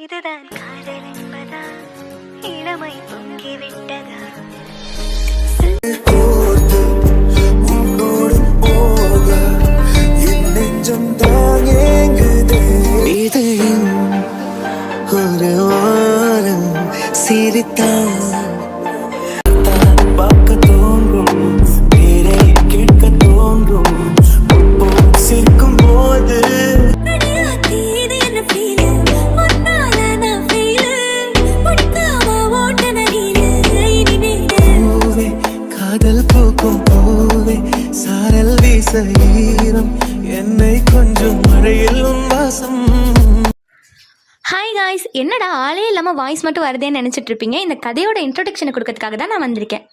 இதுதான் காதல் என்பதா, இளமை பொங்கிவிட்டதா? உன்னோடு போக என் நெஞ்சம் தான் ஏங்குதே. இதையும் ஒரு வாரம் சிரித்தான் பார்க்க தோன்றும், பேரை கேட்க தோன்றும், சிரிக்கும் போது காதல் பூக்கும் பூவே சாரல் வீச ஈரம் என்னை கொஞ்சம் மழையில் உன் வாசம். ஹாய் காய்ஸ், என்னடா ஆளே இல்லாமல் வாய்ஸ் மட்டும் வருதேன்னு நினச்சிட்டு இருப்பீங்க. இந்த கதையோட இன்ட்ரோடக்ஷனை கொடுக்கறதுக்காக தான் நான் வந்திருக்கேன்.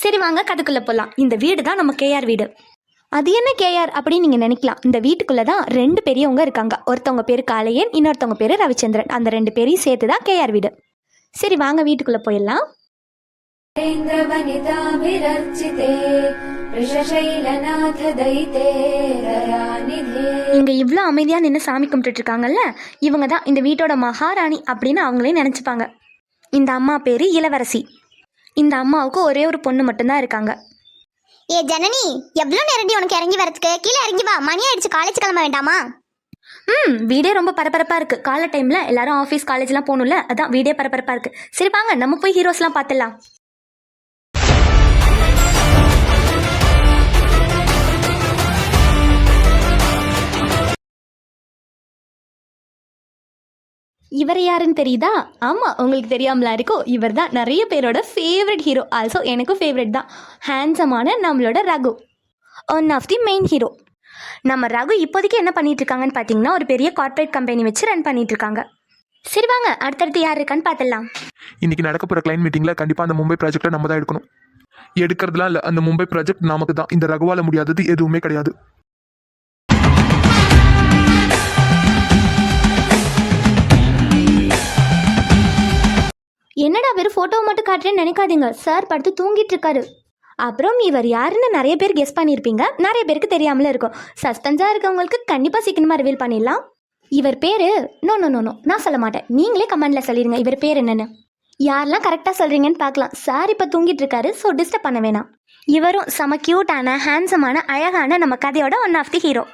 சரி வாங்க கதைக்குள்ளே போகலாம். இந்த வீடு தான் நம்ம கேஆர் வீடு. அது என்ன கேஆர் அப்படின்னு நீங்கள் நினைக்கலாம். இந்த வீட்டுக்குள்ளே தான் 2 பெரியவங்க இருக்காங்க. ஒருத்தவங்க பேர் காளையன், இன்னொருத்தவங்க பேர் ரவிச்சந்திரன். அந்த 2 பேரையும் சேர்த்து தான் கேஆர் வீடு. சரி வாங்க வீட்டுக்குள்ளே போயிடலாம். இங்க இவ்வளோ அமைதியா நின்று சாமி கும்பிட்டு இருக்காங்கல்ல, இவங்க தான் இந்த வீட்டோட மகாராணி அப்படின்னு அவங்களே நினைச்சுப்பாங்க. இந்த அம்மா பேரு இளவரசி. இந்த அம்மாவுக்கு ஒரே ஒரு பொண்ணு மட்டும்தான் இருக்காங்க. ஏ ஜனனி, எவ்வளோ நேரடி உனக்கு இறங்கி வரதுக்கு? கீழே இறங்கி வா, மணி ஆயிடுச்சு, காலேஜ் கிளம்ப வேண்டாமா? வீடே ரொம்ப பரபரப்பா இருக்கு. காலை டைம்ல எல்லாரும் ஆஃபீஸ் காலேஜ்லாம் போகணும்ல, அதான் வீடே பரபரப்பா இருக்கு. சரி வாங்க நம்ம போய் ஹீரோஸ்லாம் பார்த்துடலாம். இவர் யாருன்னு தெரியுதா? ஆமாம், உங்களுக்கு தெரியாமலா இருக்கும். இவர் தான் நிறைய பேரோட ஃபேவரட் ஹீரோ. ஆல்சோ எனக்கும் ஃபேவரட் தான். ஹேண்ட்ஸமான நம்மளோட Raghu, one of the main hero. நம்ம ரகு இப்போதைக்கு என்ன பண்ணிட்டு இருக்காங்கன்னு பார்த்தீங்கன்னா, ஒரு பெரிய கார்ப்பரேட் கம்பெனி வச்சு ரன் பண்ணிட்டு இருக்காங்க. சரி வாங்க அடுத்தடுத்து யார் இருக்கான்னு பார்த்துடலாம். இன்னைக்கு நடக்க போகிற கிளைண்ட் மீட்டிங்கில் கண்டிப்பாக அந்த மும்பை ப்ராஜெக்டை நம்ம தான் எடுக்கணும். எடுக்கிறதுலாம் இல்லை, அந்த மும்பை ப்ராஜெக்ட் நமக்கு தான். இந்த ரகுவால முடியாதது எதுவுமே கிடையாது. என்னடா வெறும் ஃபோட்டோவை மட்டும் காட்டுறேன்னு நினைக்காதீங்க. சார் படுத்து தூங்கிட்டு இருக்காரு. அப்புறம் இவர் யாருன்னு நிறைய பேர் கெஸ் பண்ணியிருப்பீங்க, நிறைய பேருக்கு தெரியாமல இருக்கும். சஸ்பென்ஸாக இருக்கவங்களுக்கு கண்டிப்பாக சீக்கிரமாக ரிவீல் பண்ணிடலாம். இவர் பேர் நோ நோ நோ நோ நான் சொல்ல மாட்டேன், நீங்களே கமெண்டில் சொல்லிடுங்க இவர் பேர் என்னென்னு. யாரெல்லாம் கரெக்டாக சொல்கிறீங்கன்னு பார்க்கலாம். சார் இப்போ தூங்கிட்டு இருக்காரு, ஸோ டிஸ்டர்ப் பண்ண வேணாம். இவரும் செம க்யூட்டான ஹேண்ட்ஸமான அழகான நம்ம கதையோட ஒன் ஆஃப் தி ஹீரோ.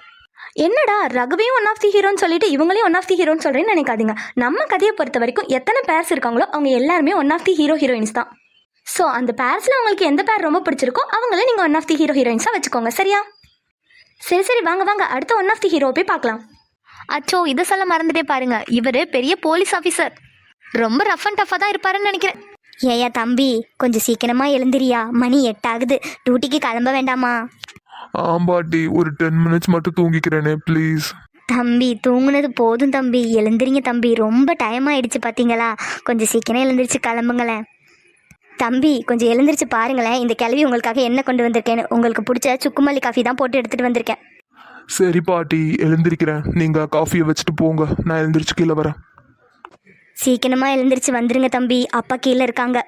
என்னடா ரகுவையும் ஒன் ஆஃப் தி ஹீரோன்னு சொல்லிட்டு இவங்களையும் ஒன் ஆஃப் தி ஹீரோன்னு சொல்கிறேன்னு நினைக்காதீங்க. நம்ம கதையை பொறுத்த வரைக்கும் எத்தனை பேர்ஸ் இருக்காங்களோ அவங்க எல்லாருமே ஒன் ஆஃப் தி ஹீரோயின்ஸ் தான். ஸோ அந்த பேர்ஸில் உங்களுக்கு எந்த பேர் ரொம்ப பிடிச்சிருக்கோ அவங்கள நீங்கள் ஒன் ஆஃப் தி ஹீரோயின்ஸாக வச்சுக்கோங்க, சரியா? சரி வாங்க வாங்க அடுத்த ஒன் ஆஃப் தி ஹீரோ போய் பார்க்கலாம். அச்சோ, இதை சொல்ல மறந்துட்டே பாருங்க, இவர் பெரிய போலீஸ் ஆஃபீஸர். ரொம்ப ரஃப் அண்ட் டஃப்பாக தான் இருப்பாருன்னு நினைக்கிறேன். ஏயா தம்பி, கொஞ்சம் சீக்கிரமா எழுந்திரியா, மணி 8 ஆகுது, டியூட்டிக்கு கிளம்ப வேண்டாமா? ஆம்பாட்டி, ஒரு 10 மினிட்ஸ் மட்டும் தூங்கிக்கிறேனே ப்ளீஸ். தம்பி தூங்குனது போதும் தம்பி, எழுந்திரிங்க தம்பி, ரொம்ப டைம் ஆயிடுச்சு பார்த்தீங்களா? கொஞ்சம் சீக்கிரம் எழுந்திரிச்சு கிளம்புங்களேன். தம்பி கொஞ்சம் எழுந்திரிச்சு பாருங்களேன், இந்த கிளவி உங்களுக்காக என்ன கொண்டு வந்திருக்கேன்னு. உங்களுக்கு பிடிச்ச சுக்குமல்லி காஃபி தான் போட்டு எடுத்துகிட்டு வந்திருக்கேன். சரி பாட்டி, எழுந்திருக்கிறேன். நீங்கள் காஃபியை வச்சுட்டு போங்க, நான் எழுந்திரிச்சு கீழே வரேன். சீக்கிரமாக எழுந்திரிச்சு வந்துருங்க தம்பி, அப்பா கீழே இருக்காங்க.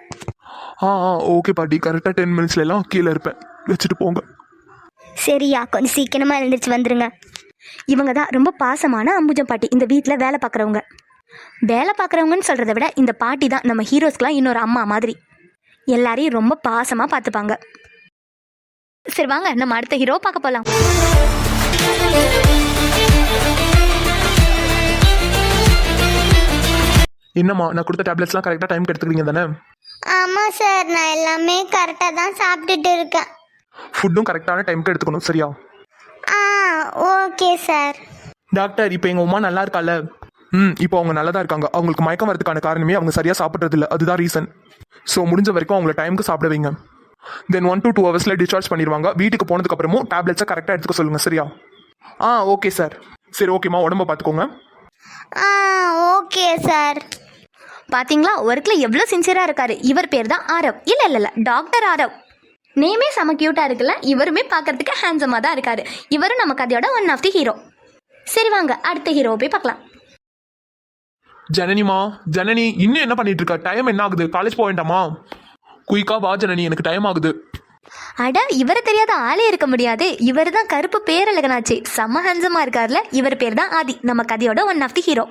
ஓகே பாட்டி, கரெக்டாக 10 மினிட்ஸ்லாம் கீழே இருப்பேன், வச்சுட்டு போங்க. சரியா, கொஞ்சம் சீக்கிரமாக எழுந்திரிச்சு வந்துருங்க. இவங்க தான் ரொம்ப பாசமான அம்புஜம் பாட்டி, இந்த வீட்டில் வேலை பார்க்குறவங்க. வேலை பார்க்குறவங்கன்னு சொல்கிறத விட இந்த பாட்டி தான் நம்ம ஹீரோஸ்க்கெலாம் இன்னொரு அம்மா மாதிரி. எல்லாரையும் ரொம்ப பாசமாக பார்த்துப்பாங்க. சரி வாங்க நம்ம அடுத்த ஹீரோ பார்க்க போகலாம். என்னம்மா, நான் கொடுத்த டேப்லெட்ஸ்லாம் கரெக்டாக டைம்க்கு எடுத்துக்கிறீங்க தானே? ஆமாம் சார், நான் எல்லாமே கரெக்டாக தான் சாப்பிட்டுட்டு இருக்கேன். ஃபுட்டும் கரெக்டான டைம்க்கு எடுத்துக்கணும், சரியா? Okay sir. டாக்டர், இப்போ எங்கள் உமா நல்லா இருக்கால? இப்போ அவங்க நல்லா தான் இருக்காங்க. அவங்களுக்கு மயக்கம் வரதுக்கான காரணமே அவங்க சரியாக சாப்பிட்றது இல்லை, அதுதான் ரீசன். ஸோ முடிஞ்ச வரைக்கும் அவங்கள டைமுக்கு சாப்பிட வைங்க. தென் 1 to 2 ஹவர்ஸில் டிஸ்சார்ஜ் பண்ணிடுவாங்க. வீட்டுக்கு போனதுக்கப்புறமும் டேப்லெட்ஸை கரெக்டாக எடுத்துக்க சொல்லுங்கள், சரியா? Okay sir. சரி ஓகேம்மா, உடம்ப பார்த்துக்கோங்க. Okay sir. பார்த்தீங்களா, ஒர்க்கில் எவ்வளோ சின்சியராக இருக்காரு. இவர் பேர் தான் ஆரவ். இல்லை டாக்டர் ஆரவ். நேமே செம க்யூட்டாக இருக்குல்ல. இவருமே பார்க்கறதுக்கு ஹேண்ட்ஸமாக தான் இருக்காரு. இவரும் நம்ம கதையோட ஒன் ஆஃப் தி ஹீரோ. சரி வாங்க அடுத்த ஹீரோவை போய் பார்க்கலாம். ஜனனிமா, ஜனனி இன்னும் என்ன பண்ணிட்டு இருக்கா? டைம் என்ன ஆகுது? காலேஜ் போக வேண்டாமா? குயிக்கா வா ஜனனி, எனக்கு டைம் ஆகுது. அட, இவரை தெரியாத ஆளே இருக்க முடியாது. இவர் தான் கருப்பு பேரழகனாச்சு, செம்ம ஹேண்ட்ஸமாக இருக்கார்ல. இவர் பேர் தான் ஆதி, நம்ம கதையோட ஒன் ஆஃப் தி ஹீரோ.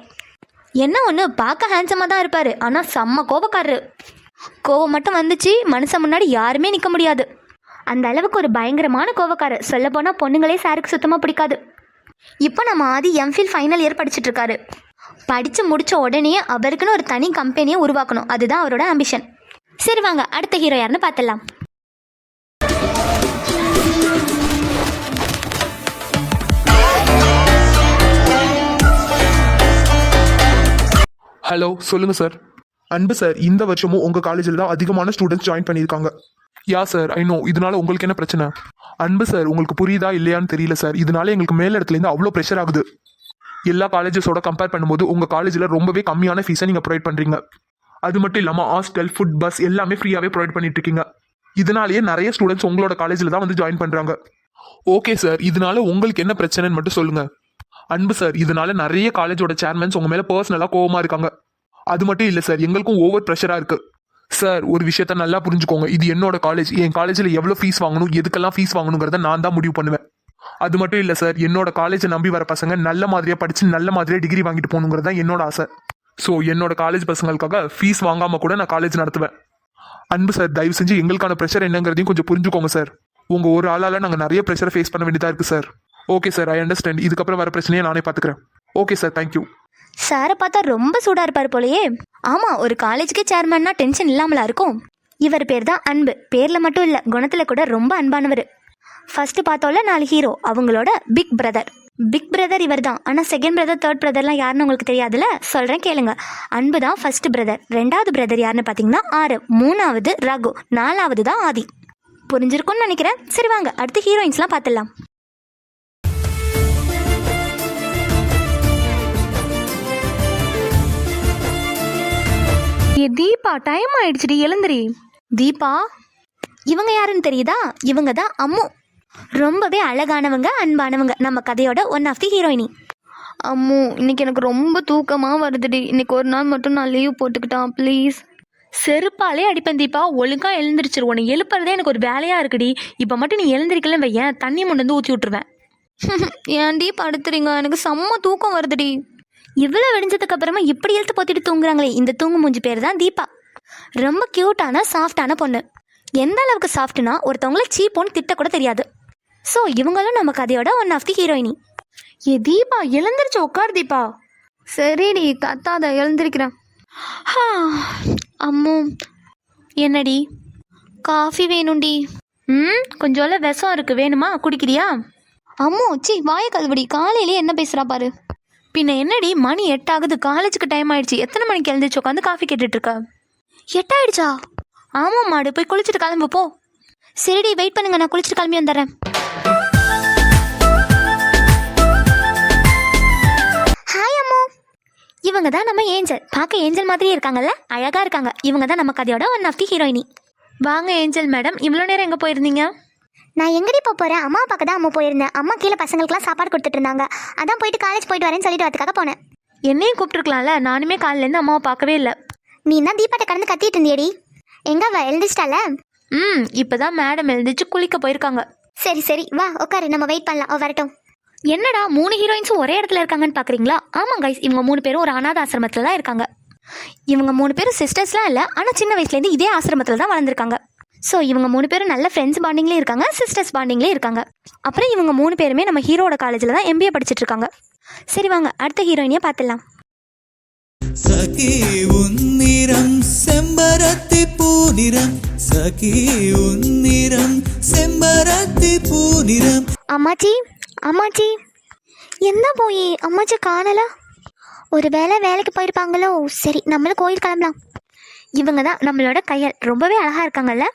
என்ன ஒன்று பார்க்க ஹேண்ட்ஸமாக தான் இருப்பார், ஆனால் செம்ம கோபக்காரரு. கோவம் மட்டும் வந்துச்சு மனுஷன் முன்னாடி யாருமே நிற்க முடியாது. அந்த அளவுக்கு ஒரு பயங்கரமான கோவக்காரர். சொல்லப்போனால் பொண்ணுங்களே சாருக்கு சுத்தமாக பிடிக்காது. இப்போ நம்ம ஆதி எம்ஃபில் ஃபைனல் இயர் படிச்சுட்டு இருக்காரு. படித்து முடித்த உடனே அவருக்குன்னு ஒரு தனி கம்பெனியை உருவாக்கணும், அதுதான் அவரோட ஆம்பிஷன். சரி வாங்க அடுத்த ஹீரோ யாருன்னு பார்த்துடலாம். ஹலோ சொல்லுங்க சார். அன்பு சார், இந்த வருஷமும் உங்க காலேஜில் தான் அதிகமான ஸ்டூடெண்ட்ஸ் ஜாயின் பண்ணியிருக்காங்க. யா சார், ஐ நோ. இதனால உங்களுக்கு என்ன பிரச்சனை? அன்பு சார், உங்களுக்கு புரியுதா இல்லையான்னு தெரியல சார். இதனால எங்களுக்கு மேல் இடத்துலேருந்து அவ்வளோ ப்ரெஷர் ஆகுது. எல்லா காலேஜஸோட கம்பேர் பண்ணும்போது உங்கள் காலேஜில் ரொம்பவே கம்மியான ஃபீஸை நீங்கள் ப்ரொவைட் பண்ணுறீங்க. அது மட்டும் இல்லாமல் ஹாஸ்டல், ஃபுட், பஸ் எல்லாமே ஃப்ரீயாகவே ப்ரொவைட் பண்ணிட்டு இருக்கீங்க. இதனாலேயே நிறைய ஸ்டூடெண்ட்ஸ் உங்களோட காலேஜில் தான் வந்து ஜாயின் பண்ணுறாங்க. ஓகே சார், இதனால உங்களுக்கு என்ன பிரச்சனைன்னு மட்டும் சொல்லுங்க. அன்பு சார், இதனால நிறைய காலேஜோட சேர்மன்ஸ் உங்க மேல பர்சனலா கோவமா இருக்காங்க. அது மட்டும் இல்ல சார், எங்களுக்கும் ஓவர் ப்ரெஷரா இருக்கு. சார், ஒரு விஷயத்த நல்லா புரிஞ்சுக்கோங்க. இது என்னோட காலேஜ். என் காலேஜில் எவ்வளவு ஃபீஸ் வாங்கணும், எதுக்கெல்லாம் ஃபீஸ் வாங்கணுங்கிறத நான் தான் முடிவு பண்ணுவேன். அது மட்டும் இல்ல சார், என்னோட காலேஜை நம்பி வர பசங்க நல்ல மாதிரியா படிச்சு நல்ல மாதிரியா டிகிரி வாங்கிட்டு போகணுங்கிறது தான் என்னோட ஆசை. ஸோ என்னோட காலேஜ் பசங்களுக்காக ஃபீஸ் வாங்காம கூட நான் காலேஜ் நடத்துவேன். அன்பு சார், தயவு செஞ்சு எங்களுக்கான ப்ரெஷர் என்னங்கிறதையும் கொஞ்சம் புரிஞ்சுக்கோங்க சார். உங்க ஒரு ஆளால நாங்கள் நிறைய ப்ரெஷரை ஃபேஸ் பண்ண வேண்டியதா இருக்கு sir. Okay sir, I understand. இதுக்கப்புறம் வர பிரச்சனையை நானே பார்த்துக்கிறேன். Okay sir, thank you. சாரை பார்த்தா ரொம்ப சூடாக இருப்பார் போலயே. ஆமாம், ஒரு காலேஜுக்கு சேர்மன்னா டென்ஷன் இல்லாமலா இருக்கும். இவர் பேர் தான் அன்பு. பேரில் மட்டும் இல்லை, குணத்தில் கூட ரொம்ப அன்பானவர். ஃபர்ஸ்ட் பார்த்தோம்ல 4 ஹீரோ, அவங்களோட பிக் பிரதர். பிக் பிரதர் இவர் தான். ஆனால் செகண்ட் பிரதர், தேர்ட் பிரதர்லாம் யாருன்னு உங்களுக்கு தெரியாதுல்ல, சொல்கிறேன் கேளுங்க. அன்பு தான் ஃபர்ஸ்ட் பிரதர். 2வது பிரதர் யாருன்னு பார்த்தீங்கன்னா ஆறு, 3வது ரகு, 4வது தான் ஆதி. புரிஞ்சிருக்கும்னு நினைக்கிறேன். சரி வாங்க அடுத்து ஹீரோயின்ஸ்லாம் பார்த்துடலாம். ஏ தீபா, டைம் ஆயிடுச்சுடி, எழுந்திரி. தீபா, இவங்க யாருன்னு தெரியுதா? இவங்க தான் அம்மு. ரொம்பவே அழகானவங்க, அன்பானவங்க. நம்ம கதையோட ஒன் ஆஃப் தி ஹீரோயினி. அம்மு, இன்னைக்கு எனக்கு ரொம்ப தூக்கமாக வருதுடி. இன்னைக்கு ஒரு நாள் மட்டும் நான் லீவ் போட்டுக்கிட்டான் ப்ளீஸ். செருப்பாலே அடிப்பேன் தீபா, ஒழுங்காக எழுந்திரிச்சிரு. உன்னை எழுப்புறதே எனக்கு ஒரு வேலையாக இருக்குடி. இப்போ மட்டும் நீ எழுந்திரிக்கலன்னு வையன், தண்ணி முண்டு வந்து ஊற்றி விட்டுருவேன். ஏன்டி படுத்துறீங்க? எனக்கு செம்ம தூக்கம் வருதுடி. இவ்வளோ விடிஞ்சதுக்கு அப்புறமா இப்படி எழுத்து போத்திட்டு தூங்குறாங்களே, இந்த தூங்கு மூஞ்சி பேர் தான் தீபா. ரொம்ப க்யூட்டான சாஃப்டான பொண்ணு. எந்த அளவுக்கு சாஃப்ட்னா ஒருத்தவங்கள சீப்போன்னு திட்ட கூட தெரியாது. ஸோ இவங்களும் நம்ம கதையோட ஒன் ஆஃப் தி ஹீரோயினி. ஏ தீபா, எழுந்திரிச்சு உட்கார் தீபா. சரிடி, கத்தாத, எழுந்திருக்கிறேன். அம்மு, என்னடி? காஃபி வேணும்டி. கொஞ்சோல விஷம் இருக்கு, வேணுமா? குடிக்கிறியா? அம்மு, சி வாய கழுவடி. காலையிலேயே என்ன பேசுகிறா பாரு. பின்ன என்னடி, மணி 8 ஆகுது, காலேஜுக்கு டைம் ஆயிடுச்சு. எத்தனை மணிக்கு எழுந்திரிச்சு உட்காந்து காஃபி கேட்டுட்டு இருக்க? 8 ஆயிடுச்சா? ஆமாம் மாடு, போய் குளிச்சுட்டு கிளம்பு போ. சரிடி, வெயிட் பண்ணுங்க, நான் குளிச்சுட்டு கிளம்பி வந்துடுறேன். ஹாய் அம்மு. இவங்க தான் நம்ம ஏஞ்சல். பார்க்க ஏஞ்சல் மாதிரியே இருக்காங்கல்ல, அழகா இருக்காங்க. இவங்க தான் நம்ம கதையோட ஒன் ஆஃப் தி ஹீரோயினி. வாங்க ஏஞ்சல் மேடம், இவ்வளோ நேரம் எங்கே போயிருந்தீங்க? நான் எங்கடி போகிறேன், அம்மா பார்க்க தான் அம்மா போயிருந்தேன். அம்மா கீழே பசங்களுக்குலாம் சாப்பாடு கொடுத்துட்டு இருந்தாங்க. அதான் போயிட்டு காலேஜ் போயிட்டு வரேன்னு சொல்லிட்டு அதுக்காக போனேன். என்னையும் கூப்பிட்டுருக்கலாம்ல, நானுமே காலையிலேருந்து அம்மாவை பார்க்கவே இல்லை. நீ தான் தீபாட்ட கடந்து கத்திட்டு இருந்தியடி. எங்க அவ எழுந்திரிச்சிட்டால? இப்போதான் மேடம் எழுந்திரிச்சு குளிக்க போயிருக்காங்க. சரி சரி, வா உட்காரு, நம்ம வெயிட் பண்ணலாம், அவ வரட்டும். என்னடா 3 ஹீரோயின்ஸும் ஒரே இடத்துல இருக்காங்கன்னு பார்க்குறீங்களா? ஆமாம் கைஸ், இவங்க 3 பேரும் ஒரு அனாத ஆசிரமத்தில் தான் இருக்காங்க. இவங்க 3 பேரும் சிஸ்டர்ஸ்லாம் இல்லை, ஆனால் சின்ன வயசுலேருந்து இதே ஆசிரமத்தில் தான் வளர்ந்துருக்காங்க. ஸோ இவங்க 3 பேரும் நல்ல ஃப்ரெண்ட்ஸ் பாண்டிங்லேயும் இருக்காங்க, சிஸ்டர்ஸ் பாண்டிங்லேயும் இருக்காங்க. அப்புறம் இவங்க 3 பேருமே நம்ம ஹீரோட காலேஜில் தான் MBA படிச்சுட்டு இருக்காங்க. சரி வாங்க அடுத்த ஹீரோயினியை பார்த்துடலாம். சகி உன்னிறம் செம்பரத்தி பூநிறம், சகி உன்னிறம் செம்பரத்தி பூநிறம். அம்மாச்சி, அம்மாச்சி, என்ன போய் அம்மாச்சி காணல? ஒரு வேலைக்கு போயிருப்பாங்களோ. சரி, நம்மளும் கோயில் கிளம்பலாம். இவங்க தான் நம்மளோட கையல். ரொம்பவே அழகாக இருக்காங்கல்ல.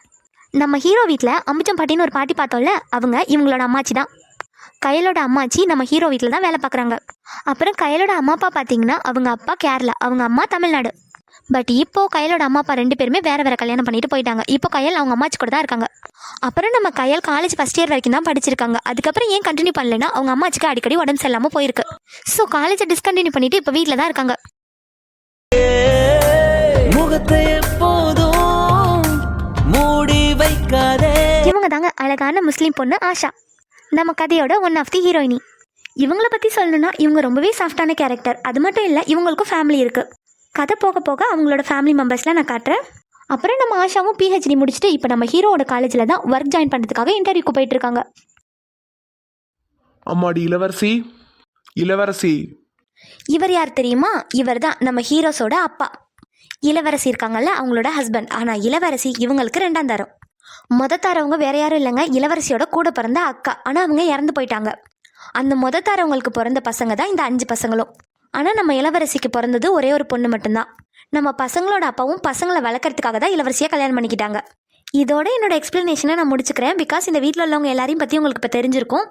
நம்ம ஹீரோ வீட்டில் அம்புச்சம் பாட்டின்னு ஒரு பாட்டி பார்த்தோம்ல, அவங்க இவங்களோட அம்மாச்சி தான். கையலோட அம்மாச்சி நம்ம ஹீரோ வீட்டில் தான் வேலை பார்க்குறாங்க. அப்புறம் கையலோட அம்மா அப்பா பார்த்தீங்கன்னா அவங்க அப்பா கேரளா, அவங்க அம்மா தமிழ்நாடு. பட் இப்போது கையலோட அம்மா அப்பா 2 பேருமே வேறு கல்யாணம் பண்ணிட்டு போயிட்டாங்க. இப்போ கையல் அவங்க அம்மாச்சி கூட தான் இருக்காங்க. அப்புறம் நம்ம கையல் காலேஜ் ஃபர்ஸ்ட் இயர் வரைக்கும் தான் படிச்சிருக்காங்க. அதுக்கப்புறம் ஏன் கண்டினியூ பண்ணலைன்னா அவங்க அம்மாச்சிக்கு அடிக்கடி உடம்பு சரியில்லாமல் போயிருக்கு. ஸோ காலேஜை டிஸ்கண்டினியூ பண்ணிட்டு இப்போ வீட்டில் தான் இருக்காங்க. முகத்தை எப்போதும் மூடி வைக்காதே. இவங்க தாங்க அழகான முஸ்லீம் பொண்ணு ஆஷா, நம்ம கதையோட ஒன் ஆஃப் தி ஹீரோயினி. இவங்கள பற்றி சொல்லணும்னா இவங்க ரொம்பவே சாஃப்டான கேரக்டர். அது மட்டும் இல்லை, இவங்களுக்கும் ஃபேமிலி இருக்குது. கதை போக போக அவங்களோட ஃபேமிலி மெம்பர்ஸ்லாம் நான் காட்டுறேன். அப்புறம் நம்ம ஆஷாவும் பிஹெச்டி முடிச்சுட்டு இப்போ நம்ம ஹீரோவோட காலேஜில் தான் ஒர்க் ஜாயின் பண்ணுறதுக்காக இன்டர்வியூக்கு போயிட்டு இருக்காங்க. அம்மாடி இளவரசி, இளவரசி. இவர் யார் தெரியுமா? இவர் தான் நம்ம ஹீரோஸோட அப்பா. இளவரசி இருக்காங்கல்ல, அவங்களோட ஹஸ்பண்ட். ஆனால் இளவரசி இவங்களுக்கு 2ஆம் தரம். தாரவங்க வேற யாரும் இல்லைங்க, இளவரசியோட கூட பிறந்த அக்கா. ஆனால் அவங்க இறந்து போயிட்டாங்க. அந்த தாரவங்களுக்கு பிறந்த பசங்க தான் இந்த 5 பசங்களும். ஆனால் நம்ம இளவரசிக்கு பிறந்தது ஒரே ஒரு பொண்ணு மட்டும்தான். நம்ம பசங்களோட அப்பாவும் பசங்களை வளர்க்குறதுக்காக தான் இளவரசியை கல்யாணம் பண்ணிக்கிட்டாங்க. இதோட என்னோட எக்ஸ்பிளனேஷனை நான் முடிச்சுக்கிறேன். பிகாஸ் இந்த வீட்டில் உள்ளவங்க எல்லாரையும் பற்றி உங்களுக்கு இப்போ தெரிஞ்சிருக்கும்.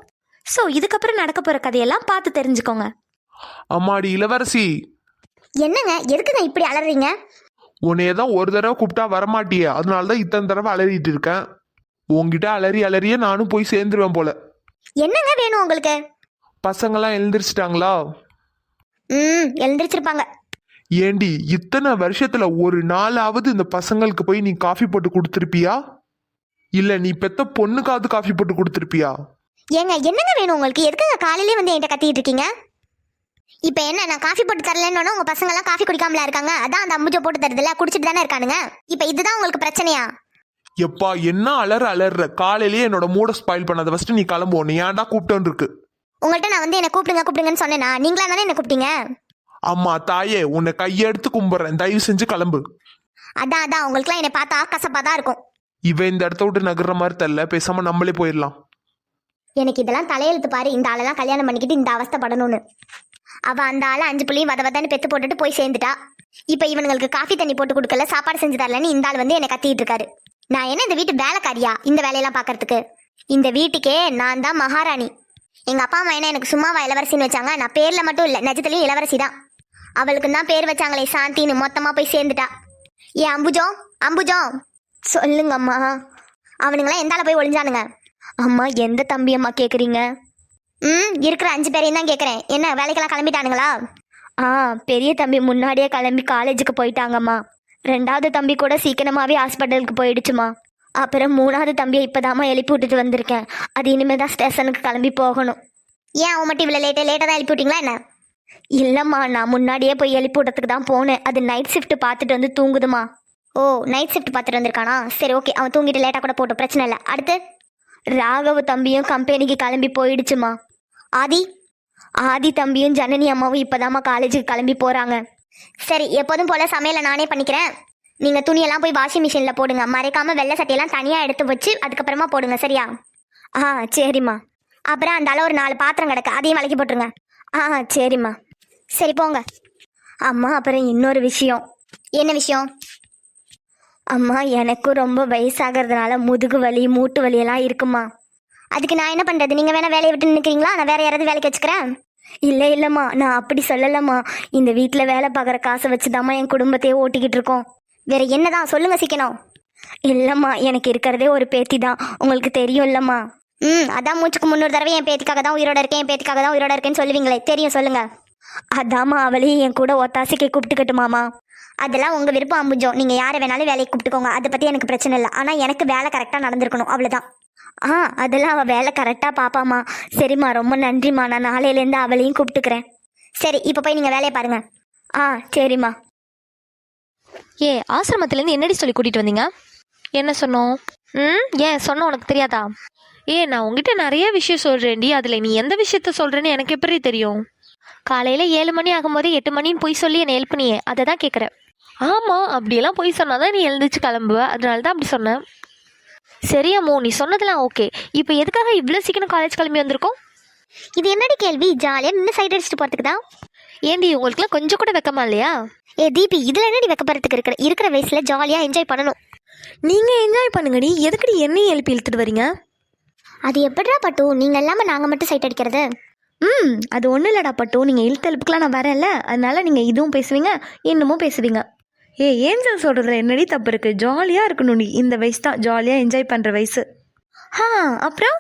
ஸோ இதுக்கப்புறம் நடக்க போகிற கதையெல்லாம் பார்த்து தெரிஞ்சுக்கோங்க. அம்மாடி இளவரசி. என்னங்க, எதுக்குங்க இப்படி அலறீங்க? உன்னைய தான் ஒரு தடவை கூப்பிட்டா வரமாட்டியே, அதனால தான் இத்தனை தடவை அலறிட்டு இருக்கேன். உங்ககிட்ட அலறியே நானும் போய் சேர்ந்துருவேன் போல. என்னங்க வேணும் உங்களுக்கு? பசங்களாம் எழுந்திரிச்சிட்டாங்களா? எழுந்திரிச்சிருப்பாங்க. ஏண்டி இத்தனை வருஷத்துல ஒரு நாளாவது இந்த பசங்களுக்கு போய் நீ காஃபி போட்டு கொடுத்துருப்பியா? இல்ல நீ பெத்த பொண்ணுக்காவது காஃபி போட்டு கொடுத்துருப்பியா? ஏங்க என்னங்க வேணும் உங்களுக்கு? எதுக்குங்க காலையிலே வந்து என்கிட்ட கத்திட்டு இருக்கீங்க? இப்போ என்ன, நான் காஃபி போட்டு தரலன்னு உங்க பசங்க எல்லாம் காஃபி குடிக்காமல இருக்காங்க? அதான் அந்த அம்புஜோ போட்டு தரதுல குடிச்சிட்டு தானே இருக்கானுங்க. இப்போ இதுதான் உங்களுக்கு பிரச்சனையா? எப்பா என்ன அலற காலையிலேயே என்னோட மூட ஸ்பாயில் பண்ணாத. ஃபர்ஸ்ட் நீ கிளம்புவோம். நீ ஏன்டா கூப்பிட்டோன்னு இருக்கு. உங்கள்கிட்ட நான் வந்து என்ன கூப்பிடுங்கன்னு சொன்னேனா? நீங்களா தானே என்ன கூப்பிட்டீங்க? அம்மா தாயே, உன்னை கையெடுத்து கும்பிடுறேன், தயவு செஞ்சு கிளம்பு. அதான் உங்களுக்குலாம் என்னை பார்த்தா கசப்பா தான் இருக்கும். இவ இந்த இடத்த விட்டு நகர்ற மாதிரி தெரியல, பேசாம நம்மளே போயிடலாம். எனக்கு இதெல்லாம் தலையெழுத்து பாரு. இந்த ஆளெல்லாம் கல்யாணம் பண்ணிக்கிட்டு இந்த அவஸ்தைப்படணும்னு. அவ அந்த ஆளை 5 பிள்ளையும் வதன்னு பெத்து போட்டுட்டு போய் சேர்ந்துட்டா. இப்போ இவனுங்களுக்கு காஃபி தண்ணி போட்டு கொடுக்கல, சாப்பாடு செஞ்சு தரலன்னு இந்த ஆள் வந்து என்னை கத்திட்டு இருக்காரு. நான் என்ன இந்த வீட்டு வேலைக்காரியா இந்த வேலையெல்லாம் பார்க்கறதுக்கு? இந்த வீட்டுக்கே நான் தான் மகாராணி. எங்க அப்பா அம்மா என்ன எனக்கு சும்மாவா இளவரசின்னு வச்சாங்க? நான் பேர்ல மட்டும் இல்லை, நிஜத்துலயும் இளவரசி தான். அவளுக்கு தான் பேர் வச்சாங்களே சாந்தின்னு. மொத்தமா போய் சேர்ந்துட்டா. ஏன் அம்புஜோ சொல்லுங்க அம்மா. அவனுங்களாம் எந்தால போய் ஒளிஞ்சானுங்க? அம்மா எந்த தம்பி அம்மா கேக்குறீங்க? இருக்கிற 5 பேரையும் தான் கேட்குறேன். என்ன வேலைக்கெல்லாம் கிளம்பிட்டானுங்களா? பெரிய தம்பி முன்னாடியே கிளம்பி காலேஜுக்கு போயிட்டாங்கம்மா. 2வது தம்பி கூட சீக்கிரமாகவே ஹாஸ்பிட்டலுக்கு போயிடுச்சுமா. அப்புறம் 3வது தம்பியை இப்போதாம்மா எழுப்பி விட்டுட்டு வந்திருக்கேன். அது இனிமேல் தான் ஸ்டேஷனுக்கு கிளம்பி போகணும். ஏன் அவன் மட்டும் இவ்வளோ லேட்டாக தான் எழுப்பி விட்டீங்களா என்ன? இல்லைம்மா, நான் முன்னாடியே போய் எழுப்பி விட்டதுக்கு தான் போனேன். அது நைட் ஷிஃப்ட் பார்த்துட்டு வந்து தூங்குதுமா. ஓ, நைட் ஷிஃப்ட் பார்த்துட்டு வந்திருக்கானா? சரி ஓகே, அவன் தூங்கிட்டு லேட்டாக கூட போட்டோம், பிரச்சனை இல்லை. அடுத்து ராகவ தம்பியும் கம்பெனிக்கு கிளம்பி போயிடுச்சுமா. ஆதி தம்பியும் ஜனனி அம்மாவும் இப்போதாம்மா காலேஜுக்கு கிளம்பி போகிறாங்க. சரி, எப்போதும் போல சமையலை நானே பண்ணிக்கிறேன். நீங்கள் துணியெல்லாம் போய் வாஷிங் மிஷினில் போடுங்க. மறைக்காமல் வெள்ளை சட்டையெல்லாம் தனியாக எடுத்து வச்சு அதுக்கப்புறமா போடுங்க, சரியா? சரிம்மா. அப்புறம் அந்த அளவு ஒரு 4 பாத்திரம் கிடக்கு, அதையும் விளக்கி போட்டுருங்க. சரிம்மா. சரி போங்க. அம்மா அப்புறம் இன்னொரு விஷயம். என்ன விஷயம்? அம்மா, எனக்கும் ரொம்ப வயசாகிறதுனால முதுகு வலி மூட்டு வலியெல்லாம் இருக்குமா. அதுக்கு நான் என்ன பண்ணுறது? நீங்கள் வேணால் வேலையை விட்டு நிற்கிறீங்களா? நான் வேறு யாராவது வேலைக்கு வச்சுக்கிறேன். இல்லைம்மா, நான் அப்படி சொல்லலம்மா. இந்த வீட்டில் வேலை பார்க்குற காசை வச்சுதாம்மா என் குடும்பத்தையே ஓட்டிக்கிட்டு இருக்கோம். வேற என்னதான் சொல்லுங்க சீக்கிரம். இல்லைம்மா, எனக்கு இருக்கிறதே ஒரு பேத்தி தான், உங்களுக்கு தெரியும் இல்லைம்மா. அதான் மூச்சுக்கு 300 தடவை என் பேத்திக்காக தான் உயிரோட இருக்கேன்னு சொல்லுவீங்களே, தெரியும், சொல்லுங்க. அதாம்மா, அவளையும் என் கூட ஒத்தாசைக்கு கூப்பிட்டுக்கட்டுமாமா? அதெல்லாம் உங்கள் விருப்பம் அம்புஜோ. நீங்கள் யாரை வேணாலும் வேலைக்கு கூப்பிட்டுக்கோங்க, அதை பற்றி எனக்கு பிரச்சனை இல்லை. ஆனால் எனக்கு வேலை கரெக்டாக நடந்திருக்கணும், அவ்வளோதான். அதெல்லாம் அவள் வேலை கரெக்டாக பாப்பாம்மா. சரிம்மா, ரொம்ப நன்றிம்மா. நான் நாளையிலேருந்து அவளையும் கூப்பிட்டுக்கிறேன். சரி, இப்போ போய் நீங்கள் வேலையை பாருங்க. சரிம்மா. ஆசிரமத்துலேருந்து என்னடி சொல்லி கூட்டிகிட்டு வந்தீங்க? என்ன சொன்னோம்? ஏன் சொன்னோம், உனக்கு தெரியாதா? நான் உங்ககிட்ட நிறைய விஷயம் சொல்கிறேன்டி. அதில் நீ எந்த விஷயத்த சொல்கிறேன்னு எனக்கு எப்படி தெரியும்? காலையில் 7 மணி ஆகும்போது 8 மணின்னு போய் சொல்லி என்னை ஹெல்ப் பண்ணியே, அதை தான் கேட்குறேன். ஆமாம், அப்படியெல்லாம் போய் சொன்னால் நீ எழுந்திரிச்சு கிளம்புவ, அதனால தான் அப்படி சொன்னேன். சரியாமோ, நீ சொன்னதெல்லாம் ஓகே. இப்போ எதுக்காக இவ்வளோ சீக்கிரம் காலேஜ் கிளம்பி வந்திருக்கோம்? இது என்னடி கேள்வி? ஜாலியாக நின்று சைட் அடிச்சுட்டு போகிறதுக்கு தான். ஏண்டி, உங்களுக்குலாம் கொஞ்சம் கூட வெக்கமா இல்லையா? தீபி, இதில் என்னடி வெக்கப்படுறதுக்கு? இருக்கிற வயசில் ஜாலியாக என்ஜாய் பண்ணணும். நீங்கள் என்ஜாய் பண்ணுங்கடி, எதுக்கடி என்னையும் எழுப்பி இழுத்துட்டு வரீங்க? அது எப்படிடா பட்டு, நீங்கள் இல்லாமல் நாங்கள் மட்டும் சைட் அடிக்கிறது? அது ஒன்றும் இல்லைடா பட்டு, நீங்கள் இழுத்தெழுப்புக்கெலாம் நான் வரேன்ல, அதனால நீங்கள் இதுவும் பேசுவீங்க இன்னமும் பேசுவீங்க. ஏஞ்சல் சொல்கிறதுல என்னடி தப்பு இருக்குது? ஜாலியாக இருக்கணும் நீ. இந்த வயசு தான் ஜாலியாக என்ஜாய் பண்ணுற வயசு. அப்புறம்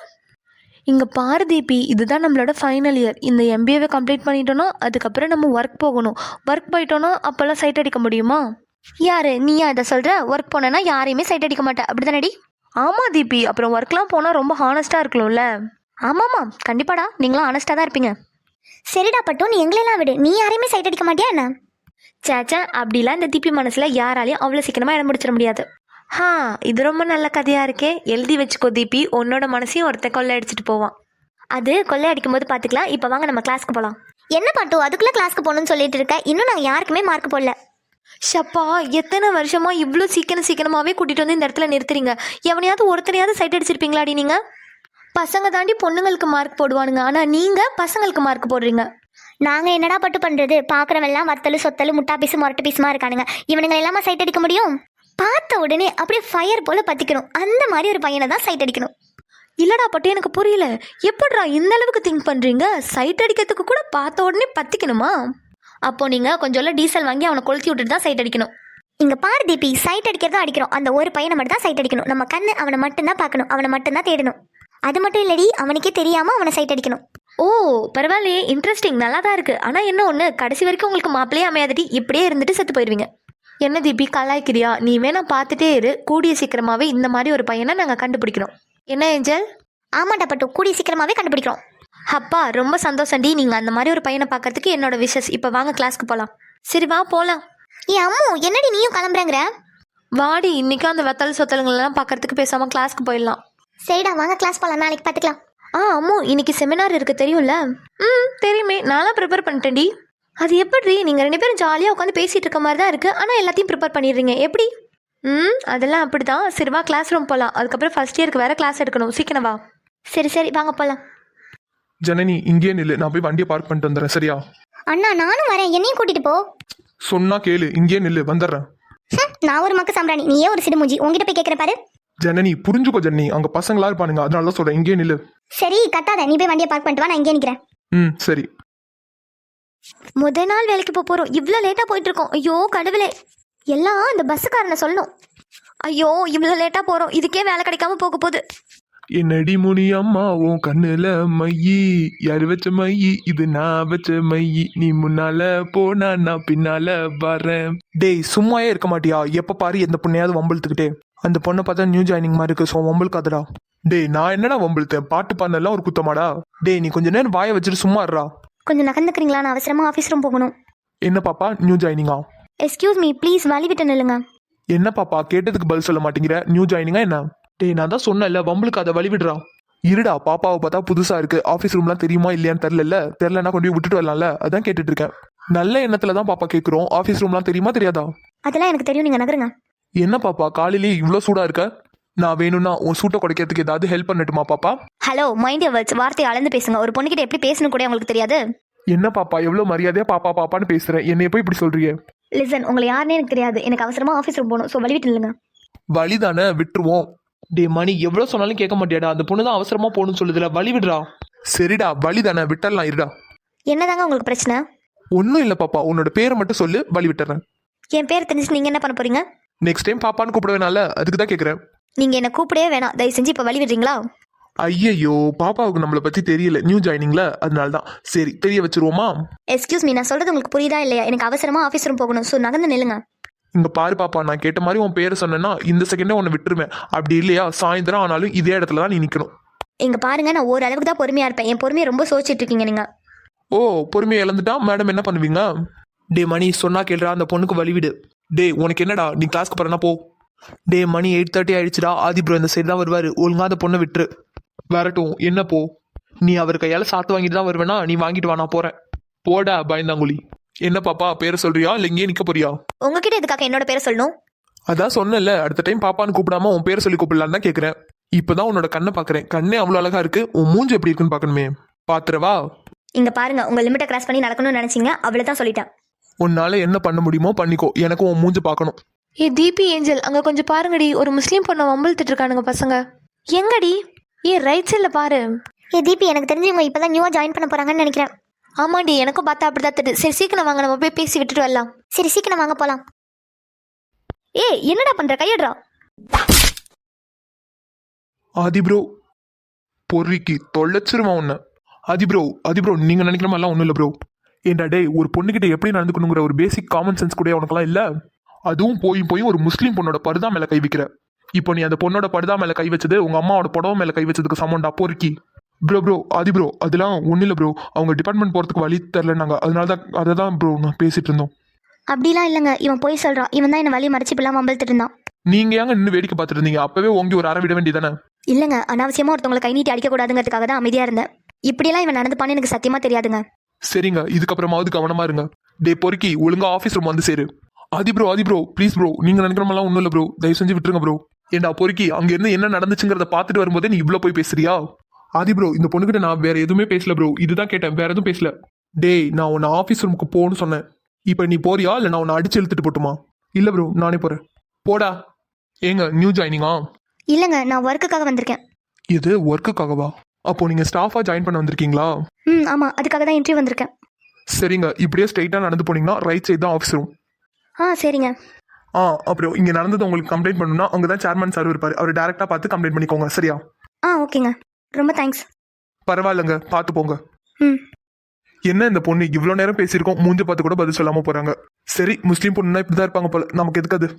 இங்கே பாரு தீபி, இதுதான் நம்மளோட ஃபைனல் இயர். இந்த MBAவை கம்ப்ளீட் பண்ணிட்டோன்னா அதுக்கப்புறம் நம்ம ஒர்க் போகணும். ஒர்க் போயிட்டோன்னா அப்போல்லாம் சைட் அடிக்க முடியுமா? யார் நீயா இதை சொல்கிற? ஒர்க் போனேன்னா யாரையுமே சைட் அடிக்க மாட்டேன், அப்படி தானடி? ஆமாம் தீபி, அப்புறம் ஒர்க்லாம் போனால் ரொம்ப ஹானஸ்ட்டாக இருக்கணும்ல. ஆமாம்மா, கண்டிப்பாடா, நீங்களும் ஹானஸ்ட்டாக தான் இருப்பீங்க. சரிடா பட்டு, நீ எங்களெல்லாம் விடு, நீ யாரையுமே சைட் அடிக்க மாட்டியா என்ன? சேச்சா, அப்படிலாம் இந்த தீபி மனசுல யாராலையும் அவ்வளோ சீக்கிரமா இடம் முடிச்சிட முடியாது. இது ரொம்ப நல்ல கதையா இருக்கே. எழுதி வச்சுக்கோ தீபி, உன்னோட மனசையும் ஒருத்தன் கொள்ளை அடிச்சுட்டு போவான். அது கொள்ளை அடிக்கும் போது பார்த்துக்கலாம். இப்போ வாங்க நம்ம கிளாஸ்க்கு போகலாம். என்ன பட்டு அதுக்குள்ளே கிளாஸ்க்கு போகணும்னு சொல்லிட்டு இருக்க? இன்னும் நாங்கள் யாருக்குமே மார்க் போடல. ஷப்பா, எத்தனை வருஷமா இவ்வளோ சீக்கிரமாவே கூட்டிட்டு வந்து இந்த இடத்துல நிறுத்துறீங்க. எவனையாவது ஒருத்தனையாவது சைட் அடிச்சிருப்பீங்களாடி நீங்க? பசங்க தாண்டி பொண்ணுங்களுக்கு மார்க் போடுவானுங்க, ஆனா நீங்க பசங்களுக்கு மார்க் போடுறீங்க. நாங்கள் என்னடா பட்டு பண்ணுறது? பார்க்குறவெல்லாம் வத்தல் சொத்தல் முட்டா பீஸு மொரட்டு பீஸுமா இருக்கானுங்க. இவனுங்க எல்லாமே சைட் அடிக்க முடியும்? பார்த்த உடனே அப்படியே ஃபயர் போல பற்றிக்கணும். அந்த மாதிரி ஒரு பையனை தான் சைட் அடிக்கணும். இல்லடா பட்டு, எனக்கு புரியல. எப்படிடா இந்த அளவுக்கு திங்க் பண்றீங்க? சைட் அடிக்கிறதுக்கு கூட பார்த்த உடனே பத்திக்கணுமா? அப்போ நீங்க கொஞ்சம் டீசல் வாங்கி அவனை கொளுத்தி விட்டுட்டு தான் சைட் அடிக்கணும். இங்கே பாரு தீபி, சைட் அடிக்கிறதா அடிக்கிறோம். அந்த ஒரு பையனை மட்டும் தான் சைட் அடிக்கணும். நம்ம கண்ணு அவனை மட்டும்தான் பார்க்கணும், அவனை மட்டும்தான் தேடணும். அது மட்டும் இல்லடி, அவனுக்கே தெரியாமல் அவனை சைட் அடிக்கணும். ஓ பரவாயில்லையே, இன்ட்ரெஸ்டிங், நல்லா தான் இருக்கு. ஆனால் என்ன ஒன்று, கடைசி வரைக்கும் உங்களுக்கு மாப்பிள்ளையே அமையாதடி, இப்படியே இருந்துட்டு செத்து போயிடுவீங்க. என்ன தீபி கலாய்க்கிறியா? நீ வேணா பார்த்துட்டே இரு, கூடிய சீக்கிரமாகவே இந்த மாதிரி ஒரு பையனை நாங்கள் கண்டுபிடிக்கிறோம். என்ன ஏஞ்சல்? ஆமாண்டா பட்டு, கூடிய சீக்கிரமாகவே கண்டுபிடிக்கிறோம். அப்பா ரொம்ப சந்தோஷம்டி. நீங்கள் அந்த மாதிரி ஒரு பையனை பார்க்கறதுக்கு என்னோட விஷஸ். இப்போ வாங்க கிளாஸ்க்கு போகலாம். சரி வா போகலாம். அம்மு, என்னடி நீயும் கிளம்புறேங்கிற? வாடி, இன்னைக்கும் அந்த வெத்தல் சொத்தலுங்களெல்லாம் பார்க்கறதுக்கு பேசாமல் கிளாஸ்க்கு போயிடலாம். சரிடா வாங்க கிளாஸ் போகலாம், நாளைக்கு பார்த்துக்கலாம். அம்மு, இன்னைக்கு செமினார் இருக்கு தெரியும்ல? தெரியுமே, நான்லாம் ப்ரிப்பேர் பண்ணிட்டேன்டி. அது எப்படி? நீங்கள் 2 பேரும் ஜாலியாக உட்காந்து பேசிகிட்டு இருக்க மாதிரி தான் இருக்குது, ஆனால் எல்லாத்தையும் ப்ரிப்பேர் பண்ணிடுறீங்க எப்படி? அதெல்லாம் அப்படி தான். சரி வா கிளாஸ் ரூம் போகலாம். அதுக்கப்புறம் ஃபர்ஸ்ட் இயருக்கு வேறு கிளாஸ் எடுக்கணும். சீக்கிரம் வா. சரி வாங்க போகலாம். ஜனனி இங்கேயே நில்லு, நான் போய் வண்டியை பார்க் பண்ணிட்டு வந்துடுறேன். சரியா? அண்ணா நானும் வரேன், என்னையும் கூட்டிட்டு போ. சொன்னா கேளு, இங்கேயே நில்லு, வந்துடுறேன். நான் ஒரு மக்கு சாம்பிராணி, நீயே ஒரு சிடுமூஞ்சி. உங்ககிட்ட போய் கேட்குறேன் பாரு. ஜனனி புரிஞ்சுக்கோ ஜனனி, அங்க பசங்களா இருப்பானுங்க, அதனால தான் சொல்றேன், இங்கேயே நில்லு. சரி கத்தாத, நீ போய் வண்டியை பார்க் பண்ணிட்டு வா, நான் இங்கே நிற்கிறேன். சரி. முதல் நாள் வேலைக்கு போகிறோம், இவ்வளோ லேட்டாக போயிட்டு இருக்கோம். ஐயோ கடவுளே, எல்லாம் இந்த பஸ்ஸுக்காரனை சொல்லணும். ஐயோ இவ்வளோ லேட்டாக போகிறோம், இதுக்கே வேலை கிடைக்காம போக போகுது. என்னடி முனி அம்மா உன் கண்ணுல மையி, யாரு வச்ச மையி? இது நான் வச்ச மையி. நீ முன்னால போனா நான் பின்னால வரேன். டேய் சும்மாயே இருக்க மாட்டியா? எப்ப பாரு எந்த பொண்ணையாவது வம்பிழுத்துக்கிட்டே. அந்த பொண்ணை பார்த்தா நியூ ஜாயினிங் மாதிரி இருக்கு. ஸோ வம்பிழுக்காதடா. டேய் நான் என்னடா வம்பிழுத்தேன்? பாட்டு பாடலாம் ஒரு குத்தமாடா? டேய் நீ கொஞ்ச நேரம் வாயை வச்சுட்டு சும்மா இருடா. கொஞ்சம் நகர்ந்துக்கிறீங்களா? நான் அவசரமா ஆஃபீஸ் ரூம் போகணும். என்ன பாப்பா நியூ ஜாயினிங்கா? எக்ஸ்கியூஸ் மீ ப்ளீஸ், வழி விட்டு நில்லுங்க. என்ன பாப்பா கேட்டதுக்கு பதில் சொல்ல மாட்டேங்கிற? நியூ ஜாயினிங்கா என்ன? டேய் நான் தான் சொன்னேன்ல, வம்பளுக்கு அதை வழி விடுறா. இருடா, பாப்பாவை பார்த்தா புதுசா இருக்கு, ஆஃபீஸ் ரூம்லாம் தெரியுமா இல்லையான்னு தெரிலன்னா கொண்டு போய் விட்டுட்டு வரலாம்ல, அதான் கேட்டுட்டு இருக்கேன். நல்ல எண்ணத்துல தான் பாப்பா கேட்குறோம். ஆஃபீஸ் ரூம்லாம் தெரியுமா தெரியாதா? அதெல்லாம் எனக்கு தெரியும், நீங்க நகருங்க. என்ன பாப்பா காலையிலேயே இவ்வளோ சூடா இருக்க? நான் வேணும்னா உன் சூட்டை குறைக்கிறதுக்கு ஏதாவது ஹெல்ப் பண்ணட்டுமா பாப்பா? ஹலோ மைண்ட் யுவர் வேர்ட்ஸ், வார்த்தையை அளந்து பேசுங்க. ஒரு பொண்ணுகிட்ட எப்படி பேசணும் கூட உங்களுக்கு தெரியாது? என்ன பாப்பா எவ்வளோ மரியாதையா பாப்பா பாப்பான்னு பேசுறேன், என்னைய போய் இப்படி சொல்றியே? லிசன், உங்களை யாருன்னே எனக்கு தெரியாது, எனக்கு அவசரமா ஆஃபீஸ் ரூம் போகணும். ஸோ வழி விட்டு நில்லுங்க. வழிதானே, விட்டுருவோம். டே மணி எவ்வளோ சொன்னாலும் கேட்க மாட்டியாடா? அந்த பொண்ணு தான் அவசரமா போகணும்னு சொல்லுதுல, வழி விடுறா. சரிடா வழிதானே, விட்டுறலாம். இருடா. என்னதாங்க உங்களுக்கு பிரச்சனை? ஒன்றும் இல்லை பாப்பா, உன்னோட பேரை மட்டும் சொல்லு, வழி விட்டுறேன். என் பேர் தெரிஞ்சு நீங்க என்ன பண்ண போறீங்க? நெக்ஸ்ட் டைம் பாப்பான்னு கூப்பிடுவேனால, அதுக்கு தான் கேட்குறேன். நீங்க என்ன கூப்பிடவே வேணாம், தயவு செஞ்சு இப்போ வழி விடுறீங்களா? ஐயையோ, பாப்பாவுக்கு நம்மளை பத்தி தெரியல, நியூ ஜாயினிங்ல, அதனால தான். சரி தெரிய வச்சிருவோமா? எக்ஸ்கியூஸ் மீ, நான் சொல்றது உங்களுக்கு புரியுதா இல்லையா? எனக்கு அவசரமா ஆஃபீஸ் ரூம் போகணும். ஸோ நகர்ந்து நில்லுங்க. இங்க பாரு பாப்பா, நான் கேட்ட மாதிரி உன் பேரை சொன்னேன்னா இந்த செகண்டே உன்னை விட்டுருவேன். அப்படி இல்லையா சாயந்தரம் ஆனாலும் இதே இடத்துல தான் நீ நிக்கணும். இங்க பாருங்க, நான் ஓரளவுக்கு தான் பொறுமையா இருப்பேன். என் பொறுமையை ரொம்ப சோச்சிட்டு இருக்கீங்க நீங்க. ஓ பொறுமையை இழந்துட்டா மேடம் என்ன பண்ணுவீங்க? டே மணி சொன்னா கேளுடா, அந்த பொண்ணுக்கு வழிவிடு. டே உனக்கு என்னடா, நீ கிளாஸ்க்கு போறனா போ. டே மணி 8:30 ஆயிடுச்சுடா. ஆதி ப்ரோ இந்த சைடு தான் வருவாரு, ஒழுங்கா அந்த பொண்ணை விட்டுரு. வரட்டும், என்ன போ. நீ அவர் கையால சாத்து வாங்கிட்டு தான் வருவேனா? நீ வாங்கிட்டு வா, நான் போறேன். போடா பயந்தாங்குழி. என்ன பாப்பா பேரை சொல்றியா இல்லை இங்கேயே நிக்க போறியா? உங்ககிட்ட எதுக்காக என்னோட பேரை சொல்லணும்? அதான் சொன்னல, அடுத்த டைம் பாப்பான்னு கூப்பிடாம உன் பேரை சொல்லி கூப்பிடலான்னு தான் கேட்கறேன். இப்பதான் உன்னோட கண்ணை பாக்குறேன், கண்ணே அவ்வளவு அழகா இருக்கு. உன் மூஞ்சி எப்படி இருக்குன்னு பாக்கணுமே, பாத்துறவா? இங்க பாருங்க, உங்க லிமிட்டை கிராஸ் பண்ணி நடக்கணும்னு நினைச்சீங்க, அவ்வளவுதான் சொல்லிட்டேன். உன்னால என்ன பண்ண முடியுமோ பண்ணிக்கோ, எனக்கும் உன் மூஞ்சி பார்க்கணும். ஏ தீபி ஏஞ்சல், அங்க கொஞ்சம் பாருங்கடி, ஒரு முஸ்லீம் பொண்ணை வம்பிழுத்துட்டு இருக்கானுங்க பசங்க. எங்கடி? ஏ ரைட் சைடில் பாரு. தீபி, எனக்கு தெரிஞ்சவங்க இப்பதான் நியூவா ஜாயின் பண்ண போறாங்கன்னு நினைக்கிறேன். ஆமாண்டி, எனக்கும் பார்த்தா அப்படிதான் தெரியுது. சரி சீக்கிரம் வாங்க, நம்ம போய் பேசி விட்டுட்டு வரலாம். சரி சீக்கிரம் வாங்க போலாம். என்னடா பண்ற? கையடுறா. ஆதி ப்ரோ பொறிக்கு தொலைச்சிருமா உன்ன. ஆதி ப்ரோ நீங்க நினைக்கிற மாதிரிலாம் ஒன்றும் இல்லை ப்ரோ. ஏண்டா டே, ஒரு பொண்ணுகிட்ட எப்படி நடந்துக்கணுங்கிற ஒரு பேசிக் காமன் சென்ஸ் கூட உனக்குலாம் இல்லை. அதுவும் போய் ஒரு முஸ்லீம் பொண்ணோட பர்தா மேலே கை வைக்கிற. இப்போ நீ அந்த பொண்ணோட பர்தா மேலே கை வச்சது உங்க அம்மாவோட புடவை மேலே கை வச்சதுக்கு சமம்டா பொறுக்கி. ப்ரோ ஆதி ப்ரோ அதெல்லாம் ஒன்றும் இல்லை ப்ரோ, அவங்க டிபார்ட்மெண்ட் போகிறதுக்கு வழி தெரிலனாங்க, அதனால தான் அதை தான் ப்ரோ நான் பேசிகிட்டு இருந்தோம். அப்படிலாம் இல்லைங்க, இவன் போய் சொல்கிறான். இவன் தான் என்னை வழி மறைச்சி இப்பெல்லாம் வம்பழுத்துட்டு இருந்தான். நீங்கள் ஏங்க இன்னும் வேடிக்கை பார்த்துட்டு இருந்தீங்க? அப்போவே ஓங்கி ஒரு அரை விட வேண்டியதானே? இல்லைங்க, அனாவசியமாக ஒருத்தவங்களை கை நீட்டி அடிக்கக்கூடாதுங்கிறதுக்காக தான் அமைதியாக இருந்தேன். இப்படியெல்லாம் இவன் நடந்துப்பான்னு எனக்கு சத்தியமாக தெரியாதுங்க. சரிங்க, இதுக்கப்புறமாவது கவனமாக இருங்க. டே பொறுக்கி ஒழுங்கா ஆஃபீஸ் ரூம் வந்து சேரு. ஆதி ப்ரோ ப்ளீஸ் ப்ரோ, நீங்கள் நினைக்கிற மாதிரிலாம் ஒன்றும் இல்லை ப்ரோ, தயவு செஞ்சு விட்டுருங்க ப்ரோ. ஏண்டா பொறுக்கி அங்கே இருந்து என்ன நடந்துச்சுங்கிறத பார்த்துட்டு வரும்போதே நீ இவ்வளோ போய் பேசுறியா? ஆதி ப்ரோ இந்த பொண்ணுகிட்ட நான் வேற எதுவுமே பேசல ப்ரோ, இதுதான் கேட்டேன், வேற எதுவும் பேசல. டேய் நான் உன்னை ஆஃபீஸ் ரூமுக்கு போகணும்னு சொன்னேன். இப்போ நீ போறியா இல்லை நான் உன்னை அடிச்சு இழுத்துட்டு போட்டுமா? இல்லை ப்ரோ நானே போகிறேன். போடா. ஏங்க நியூ ஜாயினிங்கா? இல்லைங்க, நான் ஒர்க்குக்காக வந்திருக்கேன். இது ஒர்க்குக்காகவா? அப்போ நீங்கள் ஸ்டாஃபாக ஜாயின் பண்ண வந்திருக்கீங்களா? ஆமாம், அதுக்காக தான் இன்டர்வியூ வந்திருக்கேன். சரிங்க, இப்படியே ஸ்ட்ரைட்டாக நடந்து போனீங்கன்னா ரைட் சைடு தான் ஆஃபீஸ் ரூம். சரிங்க. அப்புறம் இங்கே நடந்தது உங்களுக்கு கம்ப்ளைண்ட் பண்ணணும்னா அங்கே தான் சேர்மன் சார் இருப்பார், அவர் டேரெக்டாக பார்த்து கம்ப்ளைண்ட் பண்ணிக்கோங்க. சரியா? ஓகேங்க, ரொம்ப தேங்க்ஸ். பரவாயில்லைங்க, பார்த்து போங்க. ம் என்ன இந்த பொண்ணு இவ்வளோ நேரம் பேசியிருக்கோம், மூஞ்சி பார்த்து கூட பதில் சொல்லாமல் போகிறாங்க. சரி, முஸ்லீம் பொண்ணுன்னா இப்படி தான் இருப்பாங்க போல, நமக்கு எதுக்கு அது?